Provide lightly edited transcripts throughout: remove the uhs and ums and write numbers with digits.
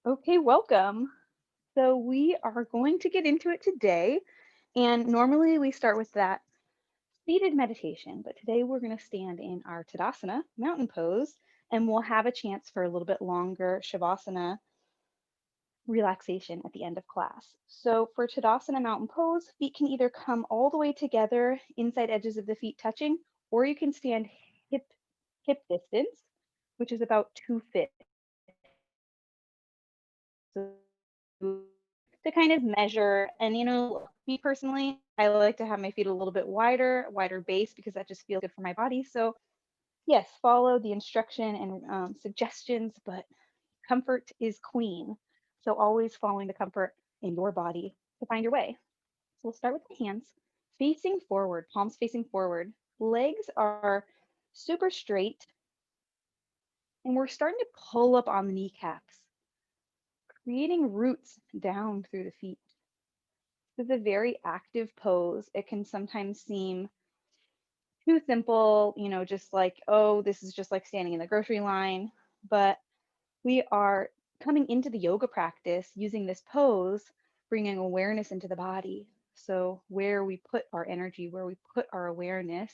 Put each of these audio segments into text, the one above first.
Okay, welcome. So we are going to get into it today. And normally we start with that seated meditation, but today we're going to stand in our Tadasana mountain pose and we'll have a chance for a little bit longer Shavasana relaxation at the end of class. So for Tadasana mountain pose, feet can either come all the way together, inside edges of the feet touching, or you can stand hip hip distance, which is about 2 feet. So to kind of measure. And, me personally, I like to have my feet a little bit wider base because that just feels good for my body. So, yes, follow the instruction and suggestions, but comfort is queen. So, always following the comfort in your body to find your way. So, we'll start with the hands facing forward, palms facing forward. Legs are super straight, and we're starting to pull up on the kneecaps, creating roots down through the feet. This is a very active pose. It can sometimes seem too simple, just like, oh, this is just like standing in the grocery line. But we are coming into the yoga practice using this pose, bringing awareness into the body. So, where we put our energy, where we put our awareness,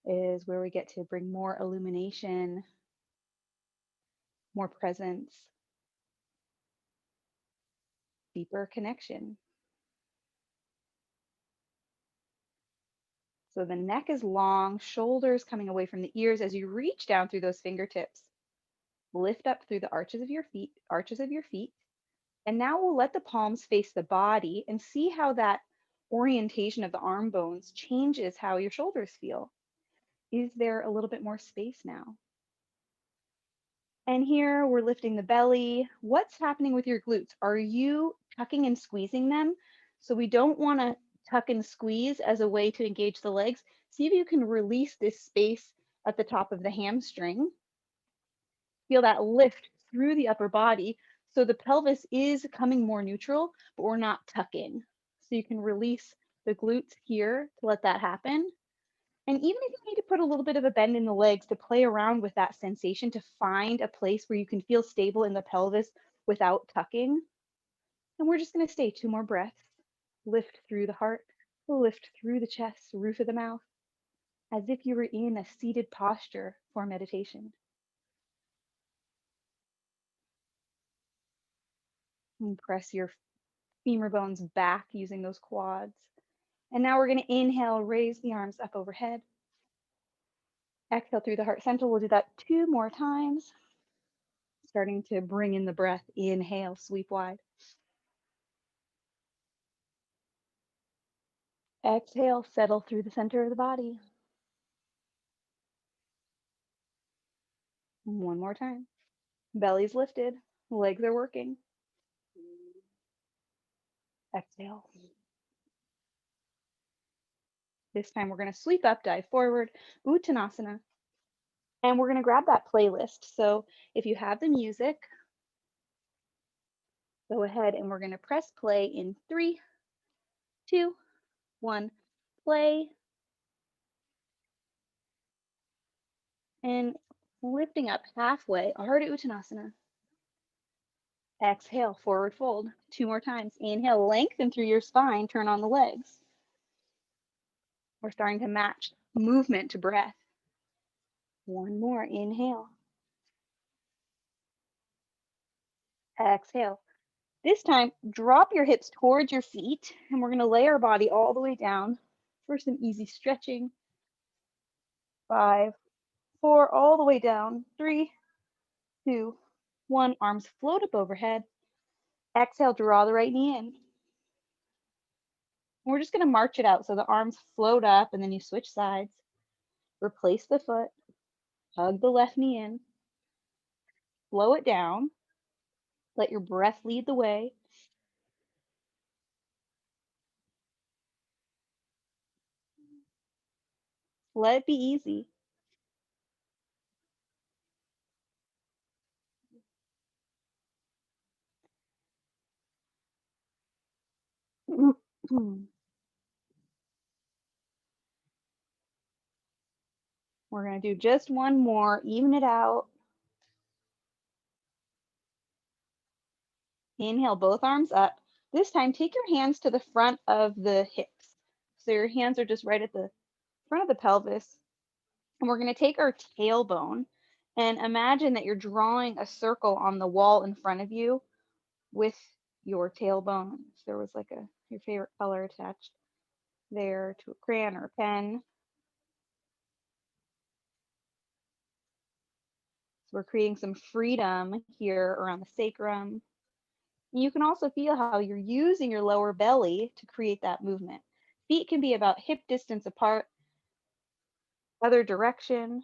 is where we get to bring more illumination, more presence, deeper connection. So the neck is long, shoulders coming away from the ears as you reach down through those fingertips. Lift up through the arches of your feet. And now we'll let the palms face the body and see how that orientation of the arm bones changes how your shoulders feel. Is there a little bit more space now? And here we're lifting the belly. What's happening with your glutes? Are you tucking and squeezing them? So we don't want to tuck and squeeze as a way to engage the legs. See if you can release this space at the top of the hamstring. Feel that lift through the upper body. So the pelvis is coming more neutral, but we're not tucking. So you can release the glutes here to let that happen. And even if you need to put a little bit of a bend in the legs to play around with that sensation to find a place where you can feel stable in the pelvis without tucking. And we're just going to stay 2 more breaths. Lift through the heart, lift through the chest, roof of the mouth, as if you were in a seated posture for meditation. And press your femur bones back using those quads. And now we're going to inhale, raise the arms up overhead. Exhale through the heart center. We'll do that 2 more times. Starting to bring in the breath. Inhale, sweep wide. Exhale, settle through the center of the body. 1 more time. Belly's lifted, legs are working. Exhale. This time we're going to sweep up, dive forward, Uttanasana. And we're going to grab that playlist. So if you have the music, go ahead and we're going to press play in 3, 2, 1, play. And lifting up halfway, Ardha Uttanasana. Exhale, forward fold. 2 more times. Inhale, lengthen through your spine, turn on the legs. We're starting to match movement to breath. 1 more, inhale. Exhale. This time, drop your hips towards your feet, and we're going to lay our body all the way down for some easy stretching. 5, 4, all the way down. 3, 2, 1. Arms float up overhead. Exhale, draw the right knee in. We're just going to march it out. So the arms float up and then you switch sides. Replace the foot. Hug the left knee in. Slow it down. Let your breath lead the way. Let it be easy. We're going to do just 1 more. Even it out. Inhale, both arms up. This time, take your hands to the front of the hips. So your hands are just right at the front of the pelvis. And we're going to take our tailbone and imagine that you're drawing a circle on the wall in front of you with your tailbone. If there was like your favorite color attached there to a crayon or a pen. So we're creating some freedom here around the sacrum. You can also feel how you're using your lower belly to create that movement. Feet can be about hip distance apart, other direction.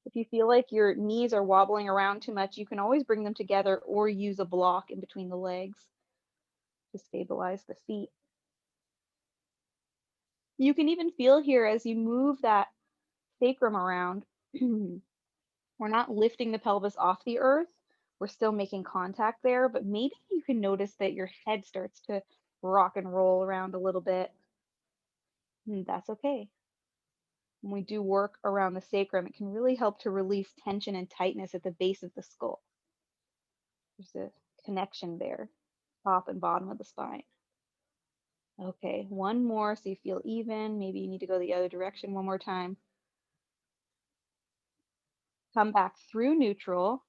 If you feel like your knees are wobbling around too much, you can always bring them together or use a block in between the legs to stabilize the feet. You can even feel here as you move that sacrum around, we're not lifting the pelvis off the earth. We're still making contact there, but maybe you can notice that your head starts to rock and roll around a little bit. And that's okay. When we do work around the sacrum, it can really help to release tension and tightness at the base of the skull. There's a connection there, top and bottom of the spine. Okay, one more so you feel even. Maybe you need to go the other direction one more time. Come back through neutral.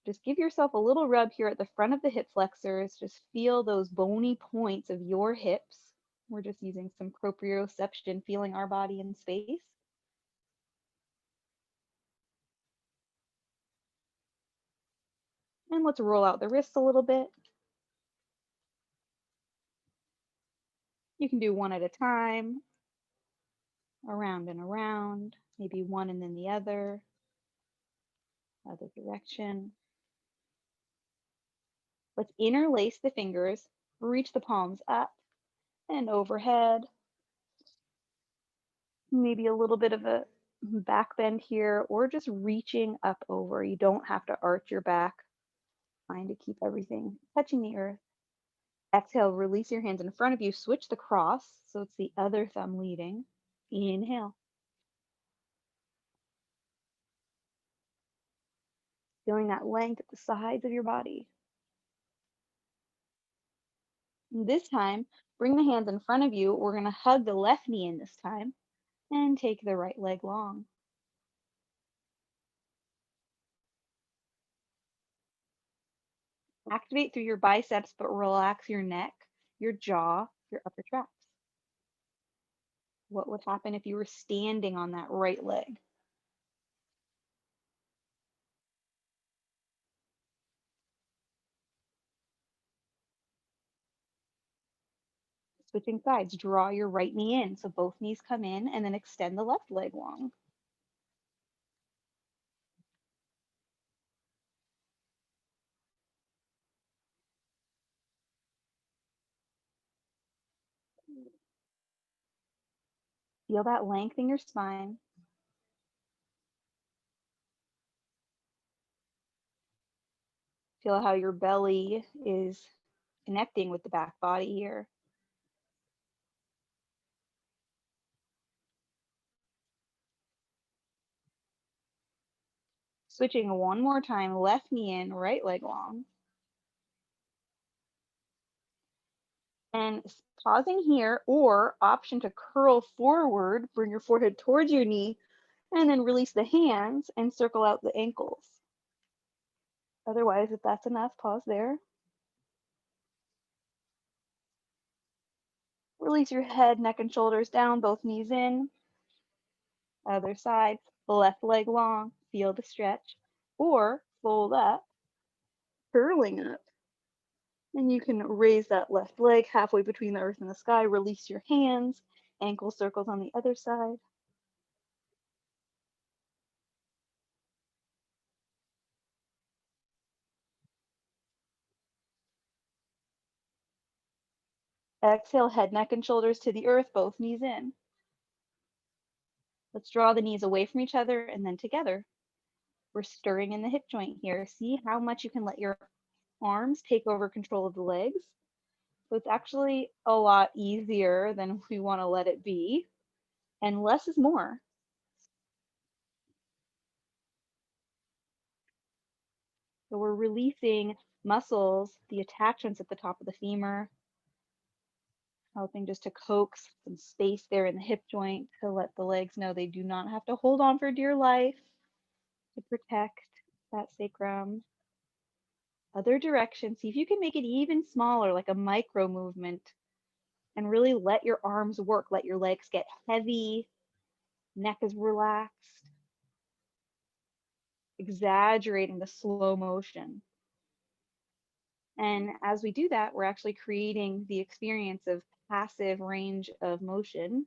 Just give yourself a little rub here at the front of the hip flexors. Just feel those bony points of your hips. We're just using some proprioception, feeling our body in space. And let's roll out the wrists a little bit. You can do one at a time, around and around, maybe one and then the other direction. Let's interlace the fingers, reach the palms up and overhead. Maybe a little bit of a back bend here, or just reaching up over. You don't have to arch your back. Trying to keep everything touching the earth. Exhale, release your hands in front of you. Switch the cross, so it's the other thumb leading. Inhale. Feeling that length at the sides of your body. And this time, bring the hands in front of you. We're going to hug the left knee in this time and take the right leg long. Activate through your biceps, but relax your neck, your jaw, your upper traps. What would happen if you were standing on that right leg? Switching sides, draw your right knee in so both knees come in and then extend the left leg long. Feel that length in your spine. Feel how your belly is connecting with the back body here. Switching one more time, left knee in, right leg long. And pausing here, or option to curl forward, bring your forehead towards your knee, and then release the hands and circle out the ankles. Otherwise, if that's enough, pause there. Release your head, neck, and shoulders down, both knees in. Other side, left leg long, feel the stretch. Or fold up, curling up. And you can raise that left leg halfway between the earth and the sky, release your hands, ankle circles on the other side. Exhale, head, neck, and shoulders to the earth, both knees in. Let's draw the knees away from each other and then together. We're stirring in the hip joint here. See how much you can let your arms take over control of the legs. So it's actually a lot easier than we want to let it be. And less is more. So we're releasing muscles, the attachments at the top of the femur, helping just to coax some space there in the hip joint to let the legs know they do not have to hold on for dear life to protect that sacrum. Other direction, see if you can make it even smaller, like a micro movement, and really let your arms work. Let your legs get heavy, neck is relaxed, exaggerating the slow motion. And as we do that, we're actually creating the experience of passive range of motion,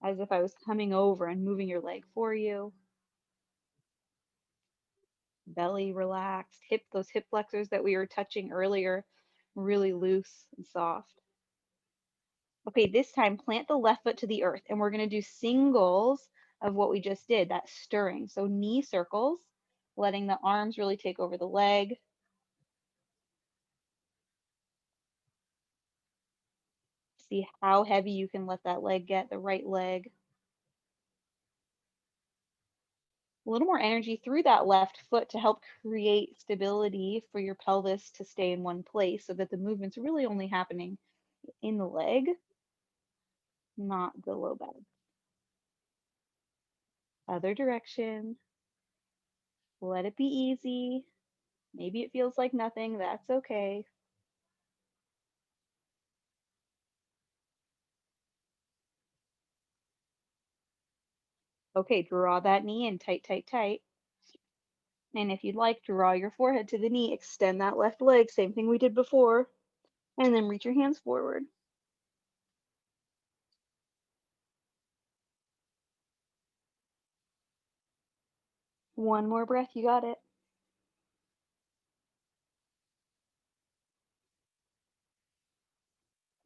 as if I was coming over and moving your leg for you. Belly relaxed, those hip flexors that we were touching earlier, really loose and soft. Okay, this time plant the left foot to the earth, and we're going to do singles of what we just did, that stirring. So knee circles, letting the arms really take over the leg. See how heavy you can let that leg get, the right leg. A little more energy through that left foot to help create stability for your pelvis to stay in one place so that the movement's really only happening in the leg, not the low back. Other direction. Let it be easy. Maybe it feels like nothing. That's okay. Okay, draw that knee in tight, tight, tight. And if you'd like, draw your forehead to the knee, extend that left leg, same thing we did before, and then reach your hands forward. One more breath, you got it.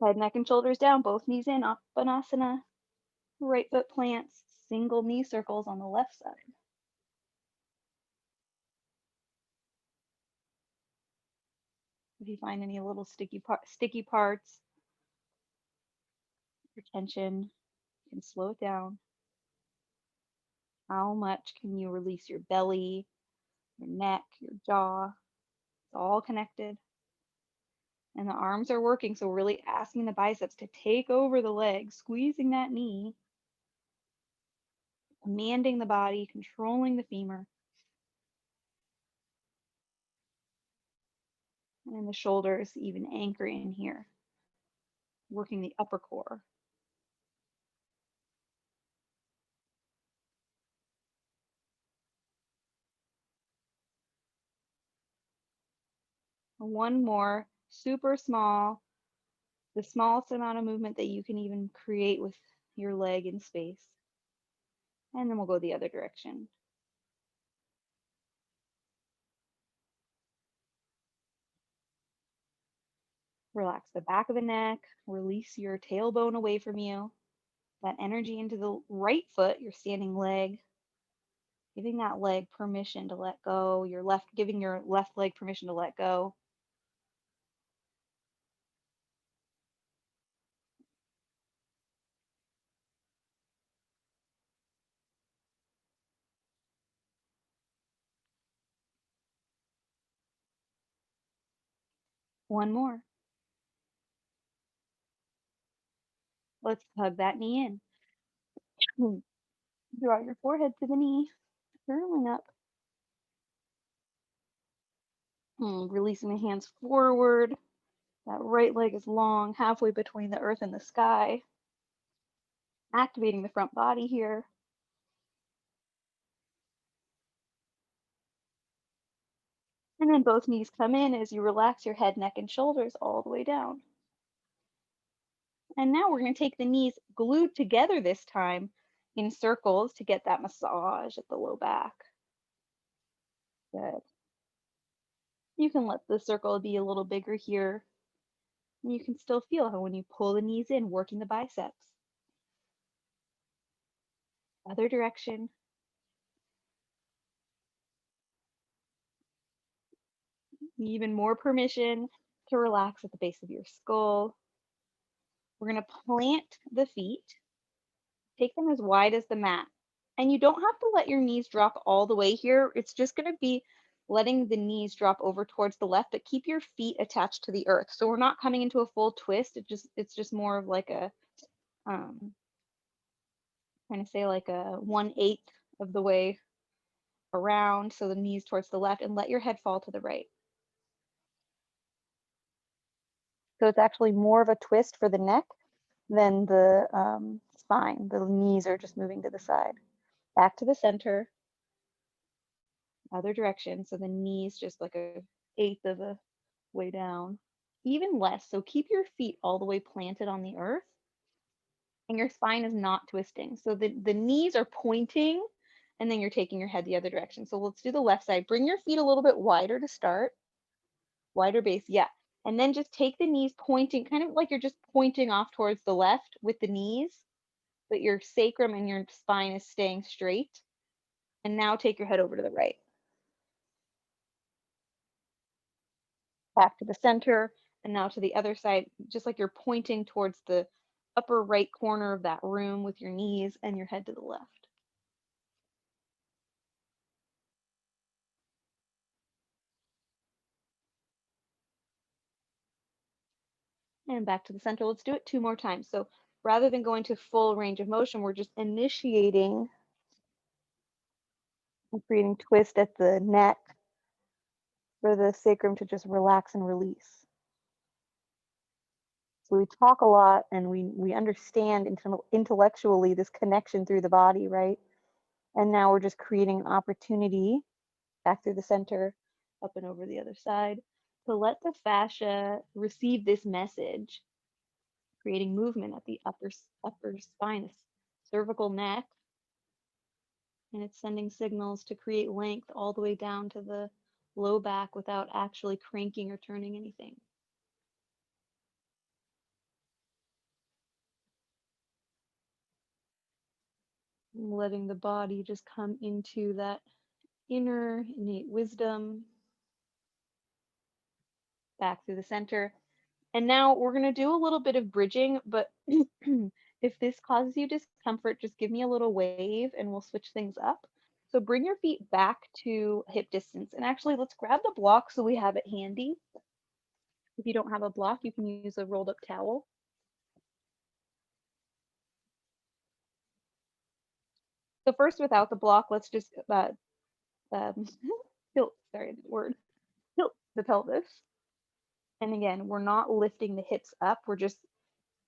Head, neck, and shoulders down, both knees in, Uttanasana. Right foot plants, single knee circles on the left side. If you find any little sticky parts or tension, you can slow it down. How much can you release your belly, your neck, your jaw? It's all connected. And the arms are working, so we're really asking the biceps to take over the legs, squeezing that knee, commanding the body, controlling the femur. And the shoulders even anchor in here, working the upper core. One more, super small, the smallest amount of movement that you can even create with your leg in space. And then we'll go the other direction. Relax the back of the neck, release your tailbone away from you. That energy into the right foot, your standing leg, giving that leg permission to let go, giving your left leg permission to let go. One more. Let's hug that knee in. Draw your forehead to the knee, curling up. Releasing the hands forward. That right leg is long, halfway between the earth and the sky. Activating the front body here. And then both knees come in as you relax your head, neck, and shoulders all the way down. And now we're going to take the knees glued together this time in circles to get that massage at the low back. Good. You can let the circle be a little bigger here. And you can still feel how when you pull the knees in, working the biceps. Other direction. Even more permission to relax at the base of your skull. We're going to plant the feet, take them as wide as the mat. And you don't have to let your knees drop all the way here. It's just going to be letting the knees drop over towards the left, but keep your feet attached to the earth. So we're not coming into a full twist. It's just more of like a um trying to say like a 1/8 of the way around. So the knees towards the left and let your head fall to the right. So it's actually more of a twist for the neck than the spine. The knees are just moving to the side. Back to the center, other direction. So the knees just like a eighth of a way down, even less. So keep your feet all the way planted on the earth and your spine is not twisting. So the knees are pointing and then you're taking your head the other direction. So let's do the left side. Bring your feet a little bit wider to start, wider base. Yeah. And then just take the knees pointing, kind of like you're just pointing off towards the left with the knees, but your sacrum and your spine is staying straight. And now take your head over to the right. Back to the center, and now to the other side, just like you're pointing towards the upper right corner of that room with your knees and your head to the left. And back to the center. Let's do it 2 more times. So rather than going to full range of motion, we're just initiating and creating twist at the neck for the sacrum to just relax and release. So we talk a lot and we understand intellectually this connection through the body, right? And now we're just creating an opportunity back through the center, up and over the other side, to let the fascia receive this message, creating movement at the upper spine, cervical neck, and it's sending signals to create length all the way down to the low back without actually cranking or turning anything. Letting the body just come into that inner innate wisdom, back through the center. And now we're going to do a little bit of bridging, but if this causes you discomfort, just give me a little wave and we'll switch things up. So bring your feet back to hip distance. And actually, let's grab the block so we have it handy. If you don't have a block, you can use a rolled up towel. So first, without the block, let's just tilt, sorry, the word, tilt the pelvis. And again, we're not lifting the hips up. We're just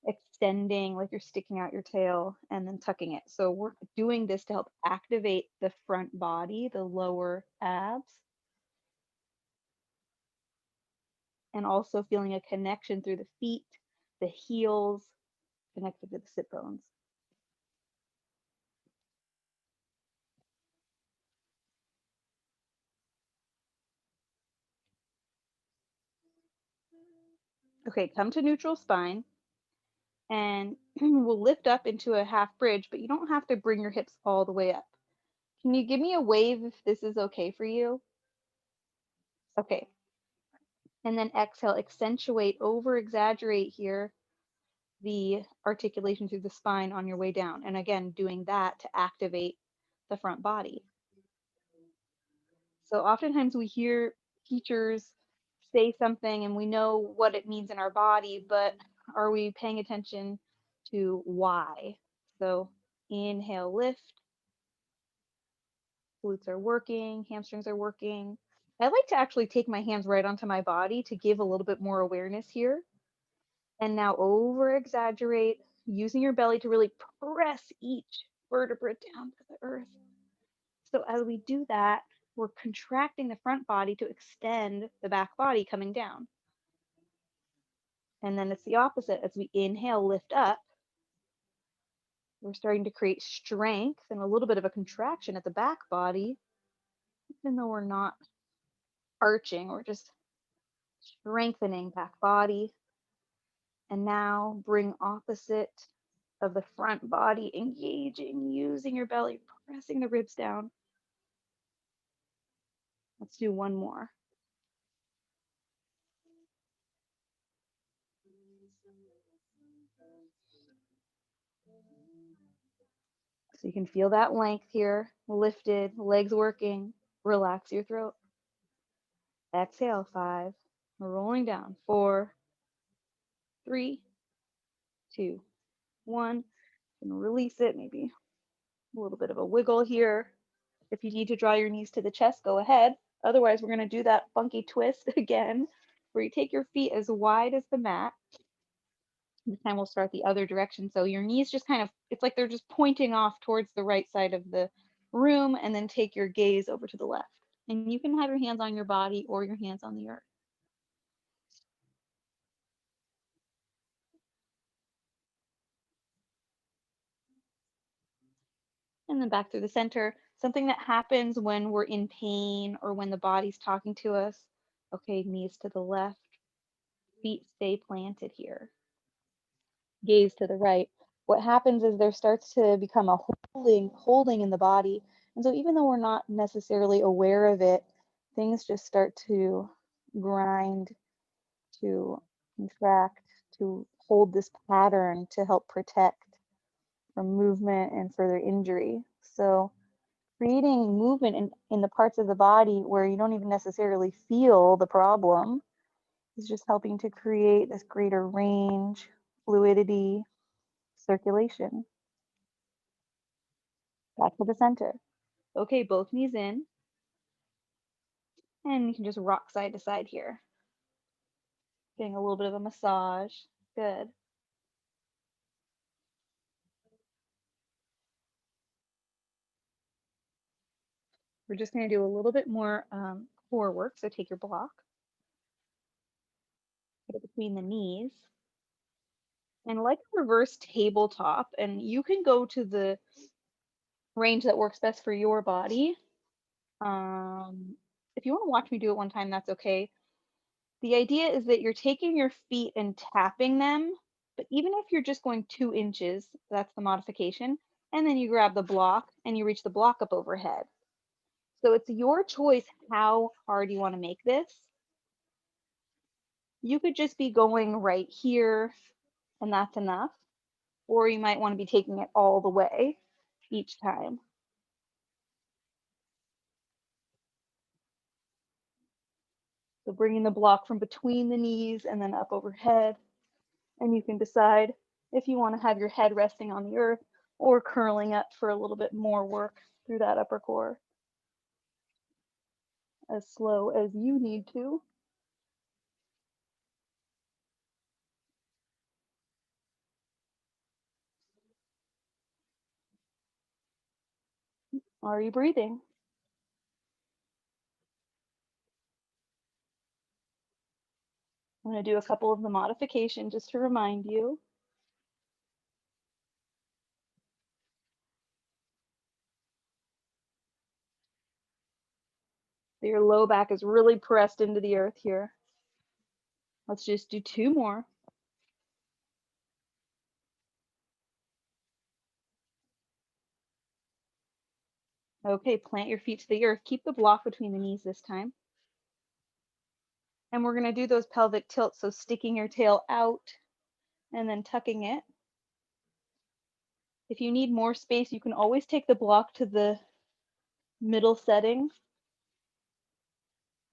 extending like you're sticking out your tail and then tucking it. So we're doing this to help activate the front body, the lower abs, and also feeling a connection through the feet, the heels, connected to the sit bones. Okay, come to neutral spine and we'll lift up into a half bridge, but you don't have to bring your hips all the way up. Can you give me a wave if this is okay for you? Okay. And then exhale, accentuate, over exaggerate here the articulation through the spine on your way down. And again, doing that to activate the front body. So oftentimes we hear teachers say something and we know what it means in our body, but are we paying attention to why? So inhale, lift, glutes are working, hamstrings are working. I like to actually take my hands right onto my body to give a little bit more awareness here. And now over exaggerate, using your belly to really press each vertebra down to the earth. So as we do that, we're contracting the front body to extend the back body coming down. And then it's the opposite. As we inhale, lift up, we're starting to create strength and a little bit of a contraction at the back body, even though we're not arching, we're just strengthening back body. And now bring opposite of the front body, engaging, using your belly, pressing the ribs down. Let's do one more. So you can feel that length here, lifted, legs working, relax your throat. Exhale, 5. Rolling down. 4, 3, 2, 1. And release it. Maybe a little bit of a wiggle here. If you need to draw your knees to the chest, go ahead. Otherwise, we're going to do that funky twist again, where you take your feet as wide as the mat. This time we'll start the other direction. So your knees just kind of, it's like they're just pointing off towards the right side of the room, and then take your gaze over to the left. And you can have your hands on your body or your hands on the earth. And then back through the center. Something that happens when we're in pain or when the body's talking to us. Okay, knees to the left, feet stay planted here. Gaze to the right. What happens is there starts to become a holding in the body. And so even though we're not necessarily aware of it, things just start to grind, to contract, to hold this pattern to help protect from movement and further injury. So creating movement in the parts of the body where you don't even necessarily feel the problem is just helping to create this greater range, fluidity, circulation. Back to the center. Okay, both knees in, and you can just rock side to side here. Getting a little bit of a massage. Good. We're just going to do a little bit more core work. So take your block, put it between the knees, and like a reverse tabletop. And you can go to the range that works best for your body. If you want to watch me do it one time, that's okay. The idea is that you're taking your feet and tapping them, but even if you're just going 2 inches, that's the modification, and then you grab the block and you reach the block up overhead. So it's your choice how hard you want to make this. You could just be going right here and that's enough, or you might want to be taking it all the way each time. So bringing the block from between the knees and then up overhead. And you can decide if you want to have your head resting on the earth or curling up for a little bit more work through that upper core. As slow as you need to. Are you breathing? I'm going to do a couple of the modifications just to remind you. So your low back is really pressed into the earth here. Let's just do 2 more. Okay, plant your feet to the earth. Keep the block between the knees this time. And we're going to do those pelvic tilts, so sticking your tail out and then tucking it. If you need more space, you can always take the block to the middle setting.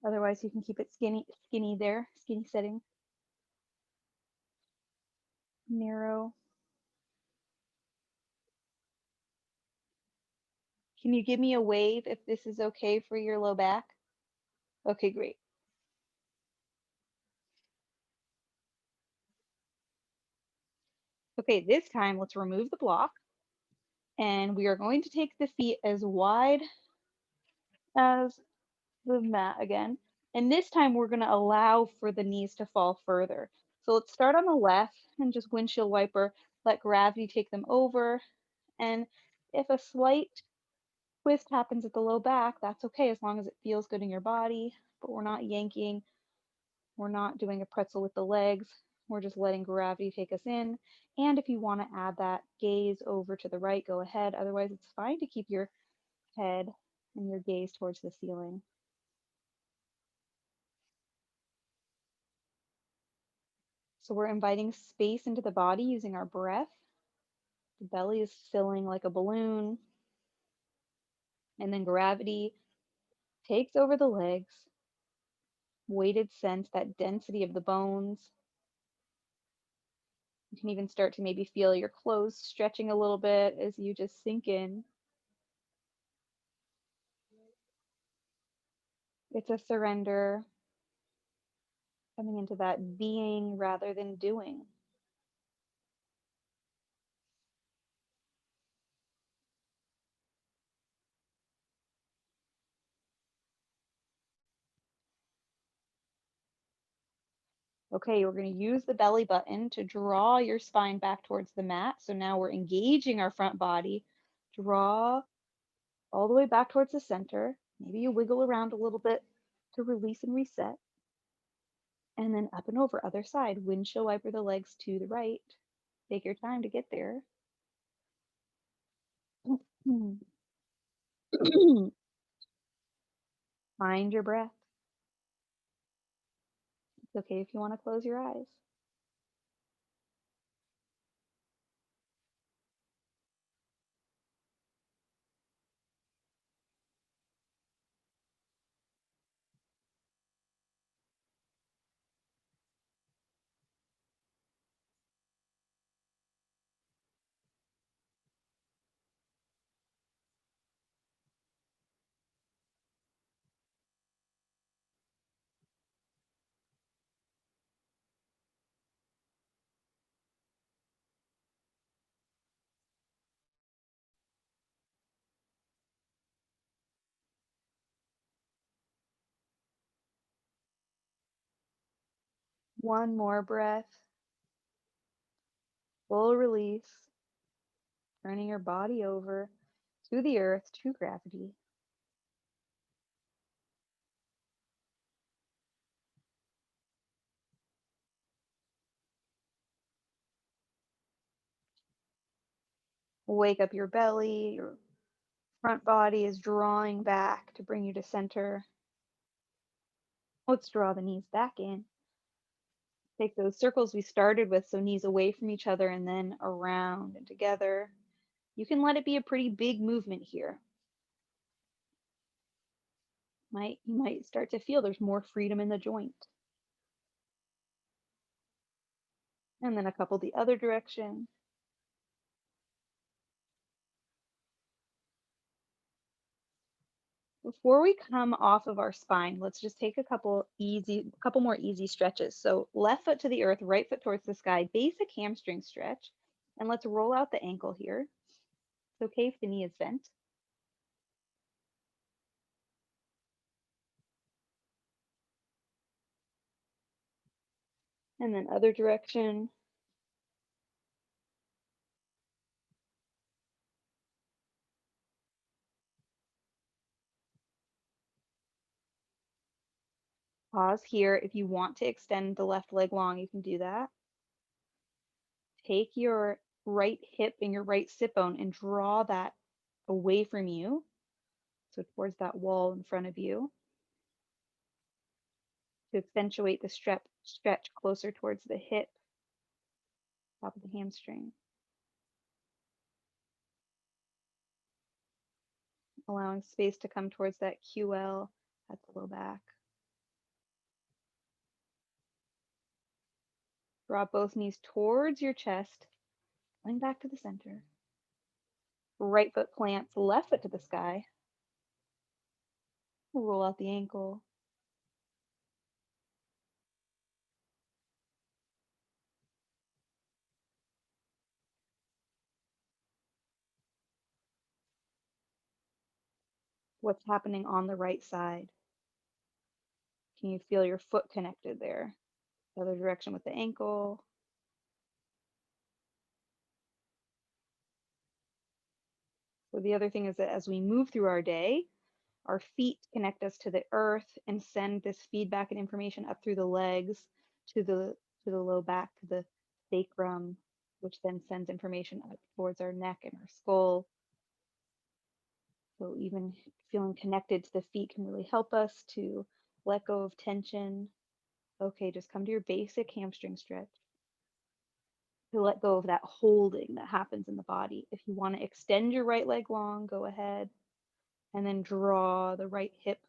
Otherwise, you can keep it skinny there, skinny setting. Narrow. Can you give me a wave if this is okay for your low back? Okay, great. Okay, this time let's remove the block, and we are going to take the feet as wide as the mat again. And this time we're going to allow for the knees to fall further. So let's start on the left and just windshield wiper, let gravity take them over. And if a slight twist happens at the low back, that's okay as long as it feels good in your body, but we're not yanking, we're not doing a pretzel with the legs, we're just letting gravity take us in. And if you want to add that gaze over to the right, go ahead. Otherwise, it's fine to keep your head and your gaze towards the ceiling. So we're inviting space into the body using our breath. The belly is filling like a balloon. And then gravity takes over the legs. weighted sense, that density of the bones. You can even start to maybe feel your clothes stretching a little bit as you just sink in. It's a surrender, coming into that being rather than doing. Okay, we're going to use the belly button to draw your spine back towards the mat. So now we're engaging our front body. Draw all the way back towards the center. Maybe you wiggle around a little bit to release and reset. And then up and over, other side. Windshield wiper the legs to the right. Take your time to get there. Find your breath. It's okay if you want to close your eyes. One more breath. Full release. Turning your body over to the earth, to gravity. Wake up your belly. Your front body is drawing back to bring you to center. Let's draw the knees back in. Take those circles we started with, so knees away from each other and then around and together. You can let it be a pretty big movement here. You might start to feel there's more freedom in the joint. And then a couple the other direction. Before we come off of our spine, let's just take a couple more easy stretches. So left foot to the earth, right foot towards the sky, basic hamstring stretch. And let's roll out the ankle here. It's okay if the knee is bent. And then other direction. Pause here. If you want to extend the left leg long, you can do that. Take your right hip and your right sit bone and draw that away from you. So towards that wall in front of you to accentuate the stretch closer towards the hip, top of the hamstring. Allowing space to come towards that QL at the low back. Draw both knees towards your chest, going back to the center. Right foot plants, left foot to the sky. Roll out the ankle. What's happening on the right side? Can you feel your foot connected there? The other direction with the ankle. So the other thing is that as we move through our day, our feet connect us to the earth and send this feedback and information up through the legs to the low back, to the sacrum, which then sends information up towards our neck and our skull. So even feeling connected to the feet can really help us to let go of tension. Okay, just come to your basic hamstring stretch to let go of that holding that happens in the body. If you want to extend your right leg long, go ahead. And then draw the right hip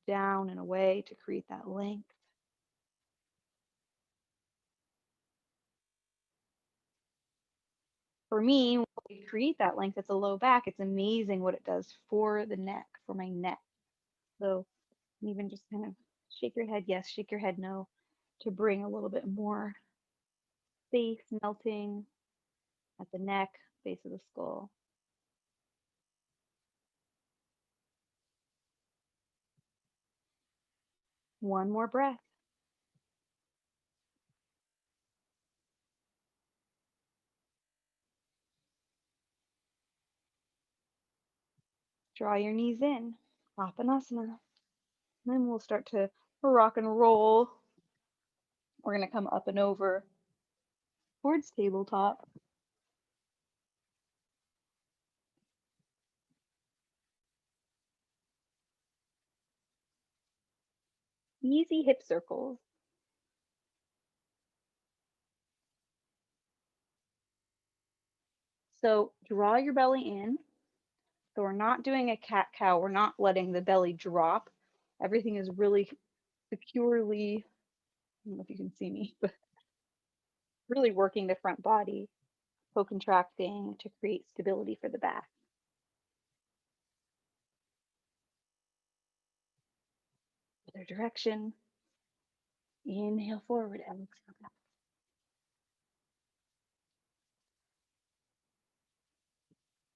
down and away to create that length. for me, when we create that length, it's a low back. It's amazing what it does for the neck, for my neck. So even just kind of shake your head yes, shake your head no, to bring a little bit more space melting at the neck, base of the skull. One more breath. Draw your knees in, Apanasana. Then we'll start to rock and roll. We're going to come up and over towards tabletop. Easy hip circles. So draw your belly in. So we're not doing a cat-cow. We're not letting the belly drop. Everything is really securely, I don't know if you can see me, but really working the front body, co-contracting to create stability for the back. Other direction. Inhale forward, exhale back.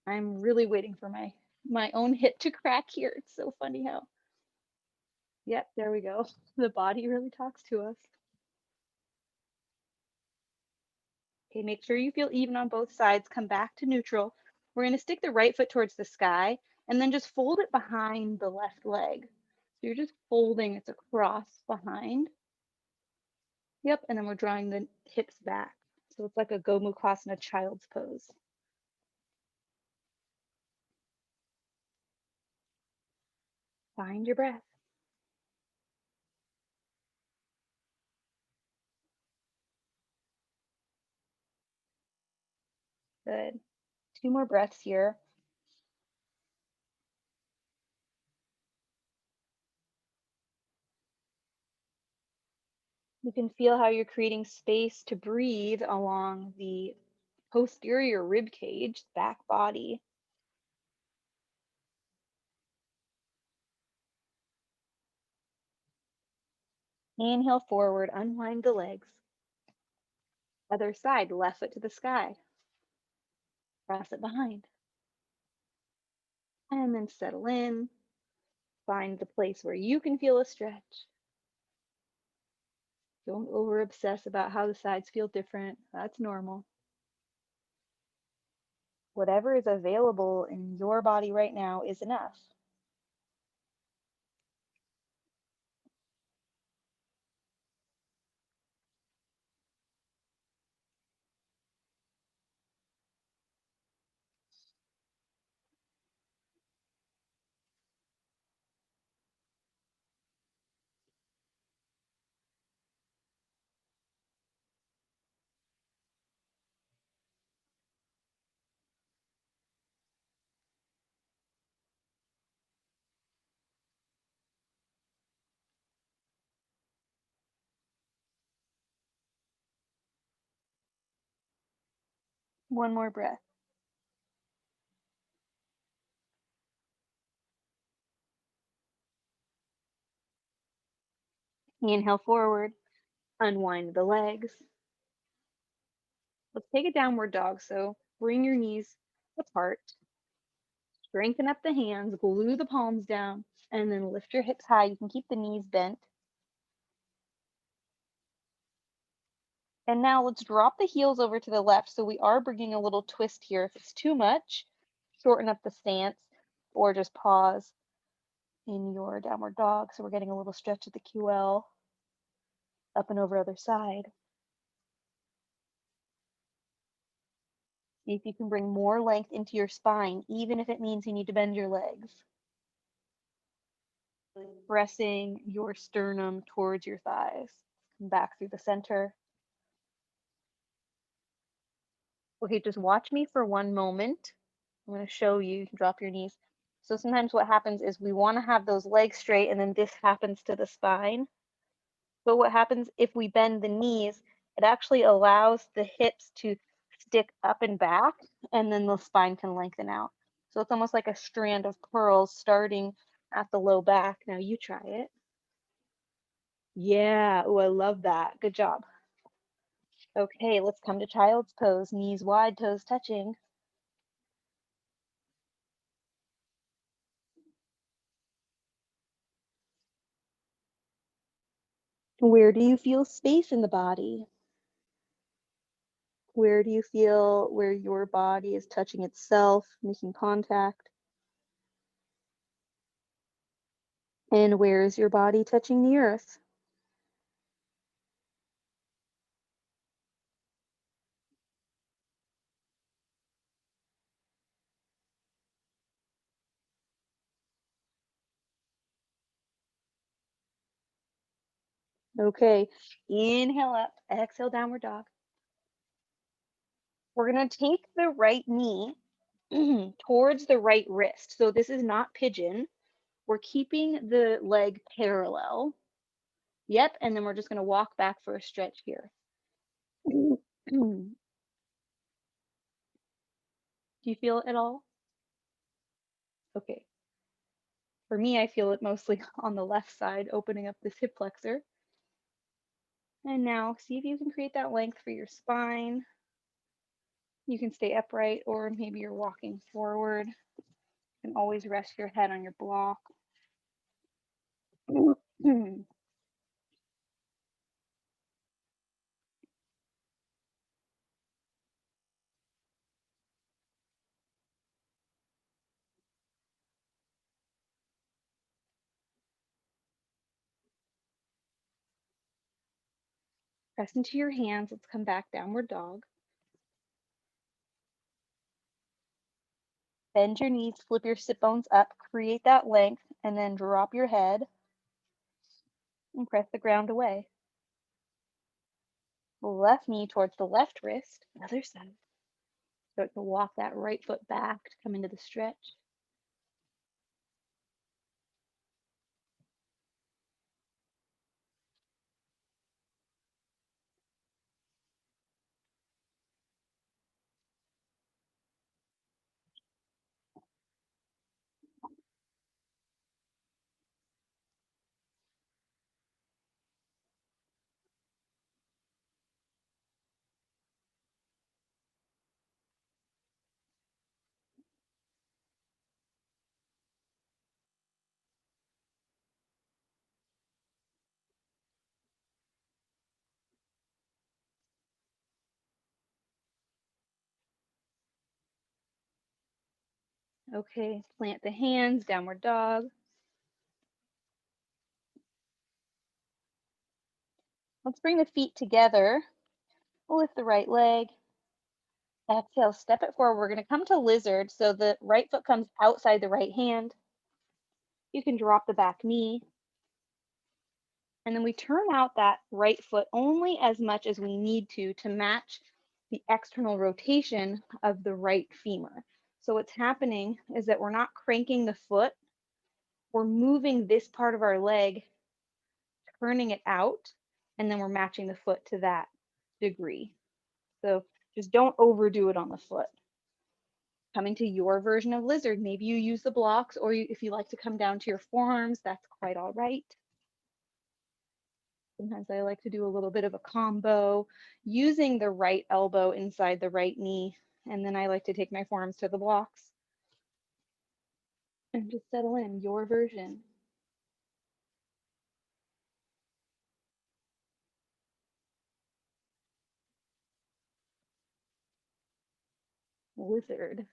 I'm really waiting for my own hip to crack here. It's so funny how. Yep, there we go. The body really talks to us. Okay, make sure you feel even on both sides. Come back to neutral. We're going to stick the right foot towards the sky and then just fold it behind the left leg. So you're just folding it across behind. Yep, and then we're drawing the hips back. So it's like a Gomukhasana child's pose. Find your breath. Good. 2 more breaths here. You can feel how you're creating space to breathe along the posterior rib cage, back body. Inhale forward, unwind the legs. Other side, left foot to the sky. Cross it behind. And then settle in. Find the place where you can feel a stretch. Don't over obsess about how the sides feel different. That's normal. Whatever is available in your body right now is enough. One more breath. Inhale forward, unwind the legs. Let's take a downward dog. So bring your knees apart, strengthen up the hands, glue the palms down, and then lift your hips high. You can keep the knees bent. And now let's drop the heels over to the left. So we are bringing a little twist here. If it's too much, shorten up the stance or just pause in your downward dog. So we're getting a little stretch at the QL, up and over other side. See if you can bring more length into your spine, even if it means you need to bend your legs. Pressing your sternum towards your thighs. Come back through the center. Okay, just watch me for one moment. I'm going to show you. You can drop your knees. So sometimes what happens is we want to have those legs straight and then this happens to the spine. But what happens if we bend the knees, it actually allows the hips to stick up and back, and then the spine can lengthen out. So it's almost like a strand of pearls starting at the low back. Now you try it. Yeah. Oh, I love that. Good job. Okay, let's come to child's pose. Knees wide, toes touching. Where do you feel space in the body? Where do you feel where your body is touching itself, making contact? And where is your body touching the earth? Okay, inhale up, exhale, downward dog. We're gonna take the right knee towards the right wrist. So this is not pigeon. We're keeping the leg parallel. Yep, and then we're just gonna walk back for a stretch here. Do you feel it at all? Okay. For me, I feel it mostly on the left side, opening up this hip flexor. And now see if you can create that length for your spine. You can stay upright, or maybe you're walking forward. You can always rest your head on your block. Press into your hands. Let's come back, downward dog. Bend your knees, flip your sit bones up, create that length, and then drop your head and press the ground away. Left knee towards the left wrist, other side. Start to walk that right foot back to come into the stretch. Okay, plant the hands, downward dog. Let's bring the feet together. Lift the right leg. Exhale, step it forward. We're going to come to lizard. So the right foot comes outside the right hand. You can drop the back knee. And then we turn out that right foot only as much as we need to match the external rotation of the right femur. So what's happening is that we're not cranking the foot. We're moving this part of our leg, turning it out, and then we're matching the foot to that degree. So just don't overdo it on the foot. Coming to your version of lizard, maybe you use the blocks, or if you like to come down to your forearms, that's quite all right. Sometimes I like to do a little bit of a combo using the right elbow inside the right knee, and then I like to take my forearms to the blocks and just settle in your version. Lizard.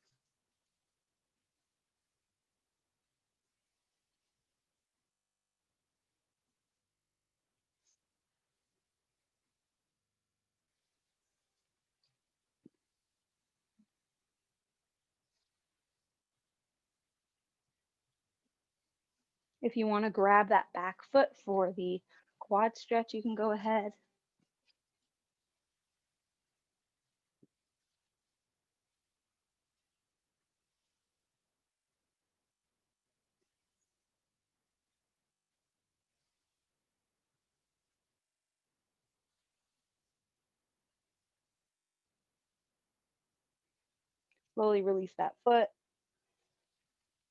If you want to grab that back foot for the quad stretch, you can go ahead. Slowly release that foot.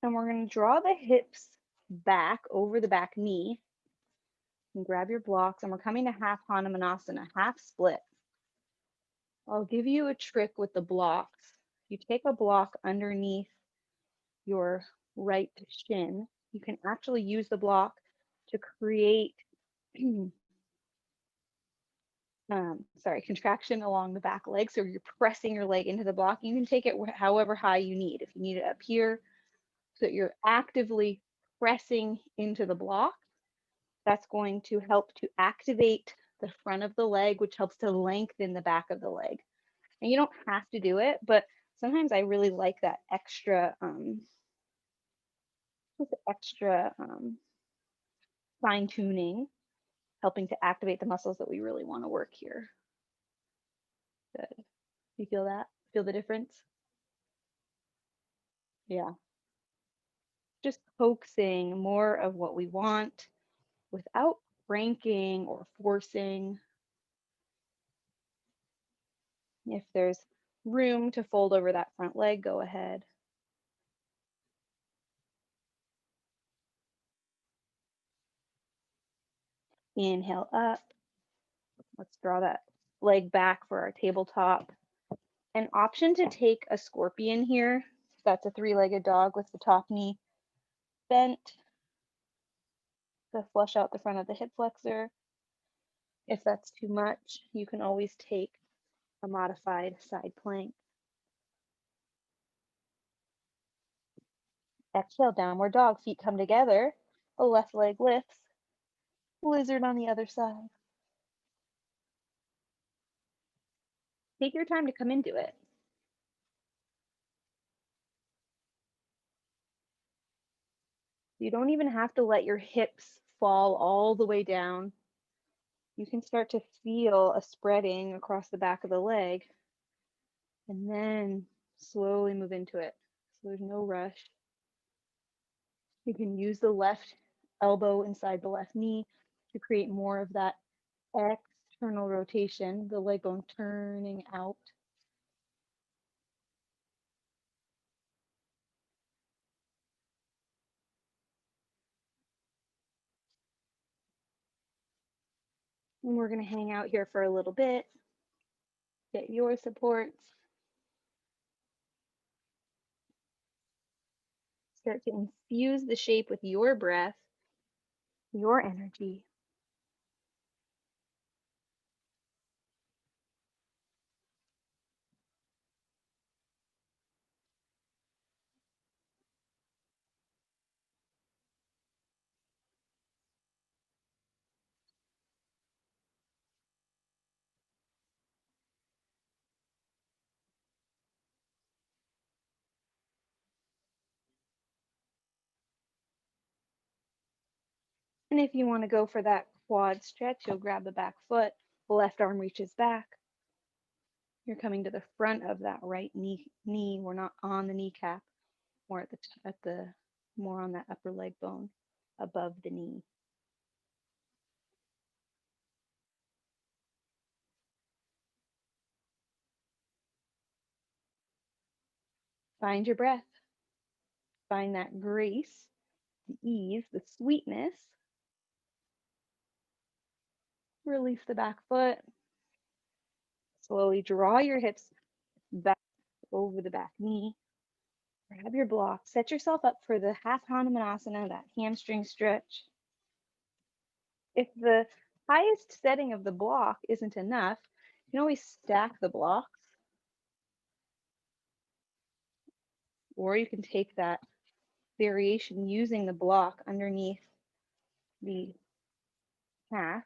And we're going to draw the hips back over the back knee. And grab your blocks, and we're coming to half Hanumanasana, half split. I'll give you a trick with the blocks. You take a block underneath your right shin. You can actually use the block to create contraction along the back leg. So you're pressing your leg into the block. You can take it however high you need. If you need it up here, so that you're actively pressing into the block, that's going to help to activate the front of the leg, which helps to lengthen the back of the leg. And you don't have to do it, but sometimes I really like that extra fine tuning, helping to activate the muscles that we really want to work here. Good. You feel that? Feel the difference? Yeah. Just coaxing more of what we want without ranking or forcing. If there's room to fold over that front leg, go ahead. Inhale up. Let's draw that leg back for our tabletop. An option to take a scorpion here. That's a three-legged dog with the top knee bent to flush out the front of the hip flexor. If that's too much, you can always take a modified side plank. Exhale, downward dog. Feet come together. The left leg lifts. Lizard on the other side. Take your time to come into it. You don't even have to let your hips fall all the way down. You can start to feel a spreading across the back of the leg and then slowly move into it. So there's no rush. You can use the left elbow inside the left knee to create more of that external rotation, the leg bone turning out. And we're going to hang out here for a little bit, get your supports, start to infuse the shape with your breath, your energy. And if you want to go for that quad stretch, you'll grab the back foot, the left arm reaches back. You're coming to the front of that right knee. We're not on the kneecap, more at the more on that upper leg bone above the knee. Find your breath. Find that grace, the ease, the sweetness. Release the back foot. Slowly draw your hips back over the back knee. Grab your block. Set yourself up for the half Hanumanasana, that hamstring stretch. If the highest setting of the block isn't enough, you can always stack the blocks. Or you can take that variation using the block underneath the calf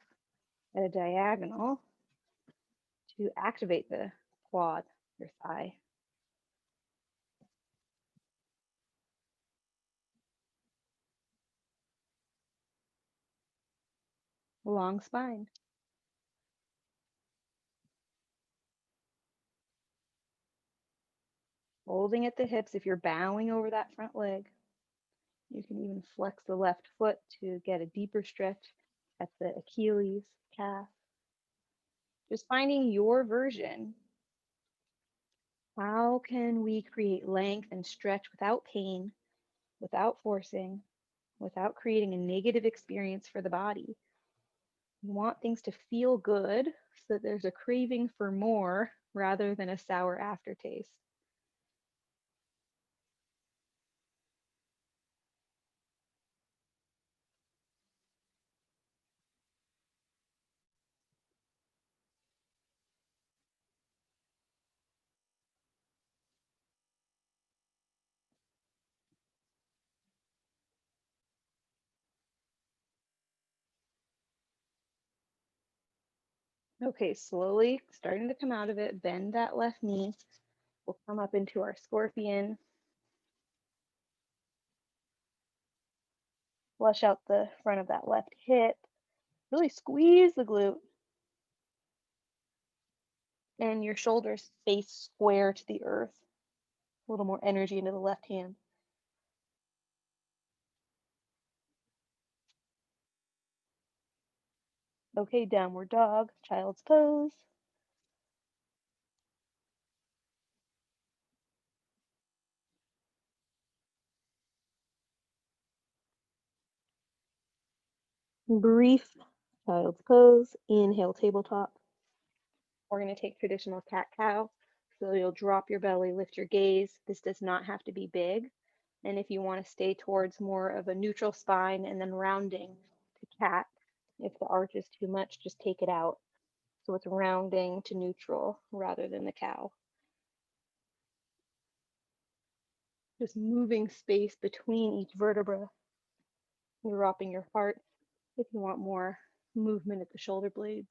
at a diagonal to activate the quad, your thigh. Long spine. Holding at the hips. If you're bowing over that front leg, you can even flex the left foot to get a deeper stretch at the Achilles calf. Just finding your version How can we create length and stretch without pain, without forcing, without creating a negative experience for the body? We want things to feel good so that there's a craving for more rather than a sour aftertaste. Okay, slowly starting to come out of it, bend that left knee. We'll come up into our scorpion, flush out the front of that left hip, really squeeze the glute, and your shoulders face square to the earth. A little more energy into the left hand. Okay, downward dog, child's pose. Brief child's pose. Inhale, tabletop. We're going to take traditional cat-cow. So you'll drop your belly, lift your gaze. This does not have to be big. And if you want to stay towards more of a neutral spine and then rounding to cat, if the arch is too much, just take it out. So it's rounding to neutral rather than the cow. Just moving space between each vertebra. You're dropping your heart if you want more movement at the shoulder blades.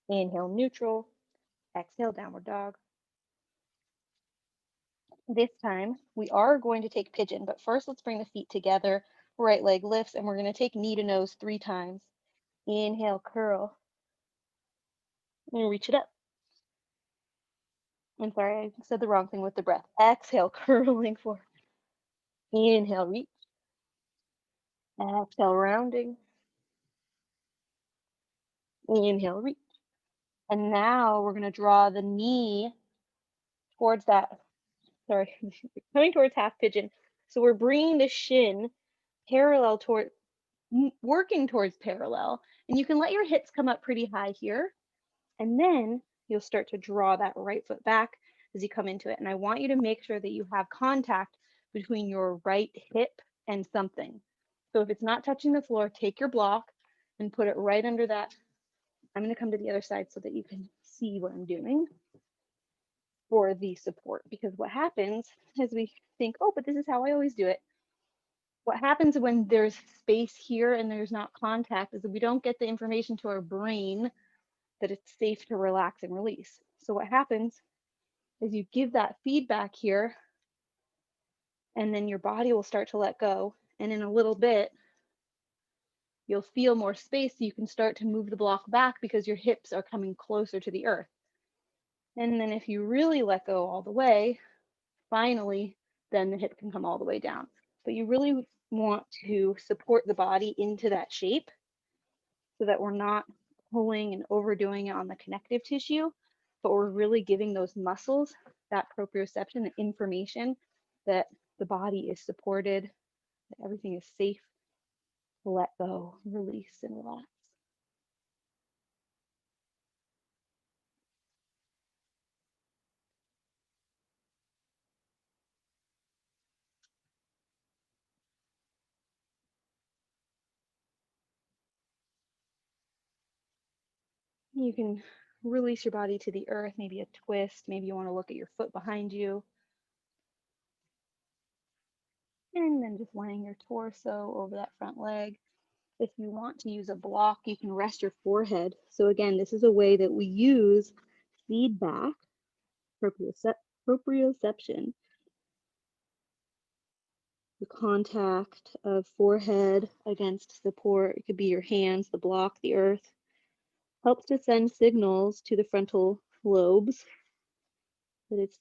Inhale, neutral. Exhale, downward dog. This time, we are going to take pigeon, but first let's bring the feet together. Right leg lifts, and we're going to take knee to nose 3 times. Inhale, curl. And reach it up. I'm sorry, I said the wrong thing with the breath. Exhale, curling forward. Inhale, reach. Exhale, rounding. Inhale, reach. And now we're going to draw the knee towards that, sorry, coming towards half pigeon. So we're bringing the shin parallel toward, working towards parallel. And you can let your hips come up pretty high here. And then you'll start to draw that right foot back as you come into it. And I want you to make sure that you have contact between your right hip and something. So if it's not touching the floor, take your block and put it right under that. I'm going to come to the other side so that you can see what I'm doing for the support. Because what happens is we think, oh, but this is how I always do it. What happens when there's space here and there's not contact is that we don't get the information to our brain that it's safe to relax and release. So what happens is you give that feedback here, and then your body will start to let go. And in a little bit, you'll feel more space so you can start to move the block back because your hips are coming closer to the earth. And then if you really let go all the way, finally, then the hip can come all the way down. But you really want to support the body into that shape so that we're not pulling and overdoing it on the connective tissue, but we're really giving those muscles that proprioception, the information that the body is supported, that everything is safe to let go, release, and relax. You can release your body to the earth, maybe a twist, maybe you want to look at your foot behind you. And then just laying your torso over that front leg. If you want to use a block, you can rest your forehead. So again, this is a way that we use feedback, proprioception, the contact of forehead against support. It could be your hands, the block, the earth. Helps to send signals to the frontal lobes that it's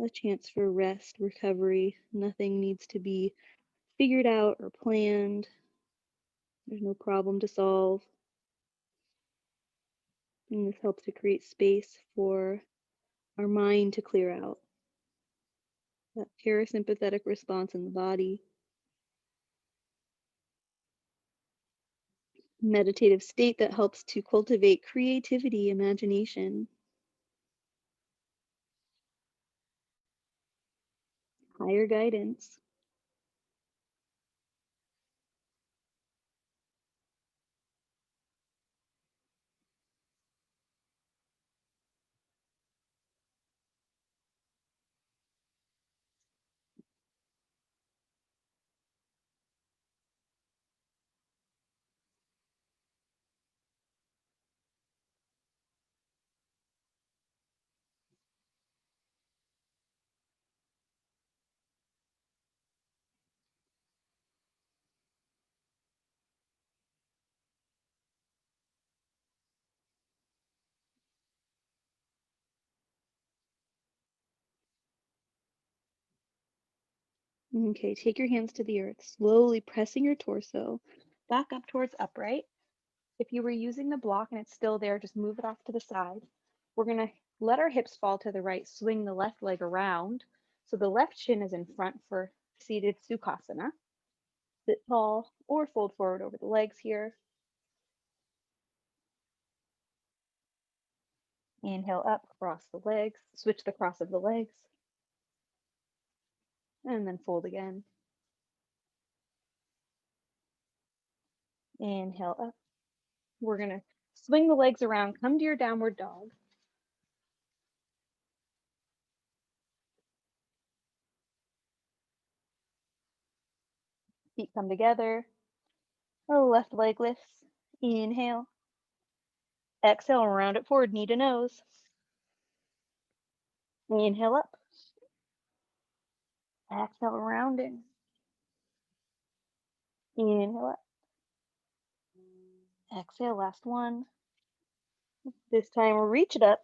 a chance for rest, recovery. Nothing needs to be figured out or planned. There's no problem to solve. And this helps to create space for our mind to clear out. That parasympathetic response in the body. Meditative state that helps to cultivate creativity, imagination, higher guidance. Okay, take your hands to the earth, slowly pressing your torso back up towards upright. If you were using the block and it's still there, just move it off to the side. We're going to let our hips fall to the right, swing the left leg around. So the left shin is in front for seated Sukhasana. Sit tall or fold forward over the legs here. Inhale up, cross the legs, switch the cross of the legs, and then fold again. Inhale up. We're going to swing the legs around, come to your downward dog. Feet come together. The left leg lifts. Inhale. Exhale, round it forward, knee to nose. Inhale up. Exhale, rounding. Inhale up. Exhale, last one. This time, reach it up.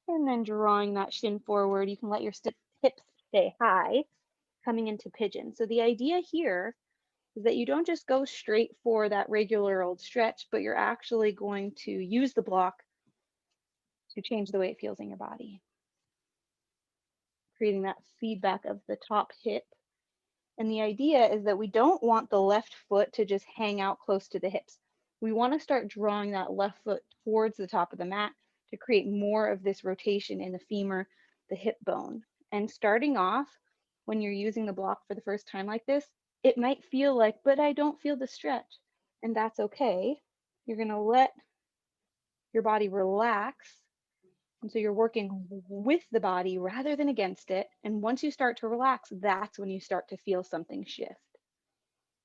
And then drawing that shin forward, you can let your hips stay high, coming into pigeon. So the idea here is that you don't just go straight for that regular old stretch, but you're actually going to use the block to change the way it feels in your body, creating that feedback of the top hip. And the idea is that we don't want the left foot to just hang out close to the hips. We want to start drawing that left foot towards the top of the mat to create more of this rotation in the femur, the hip bone. And starting off, when you're using the block for the first time like this, it might feel like, but I don't feel the stretch. And that's okay. You're going to let your body relax. And so you're working with the body rather than against it. And once you start to relax, that's when you start to feel something shift.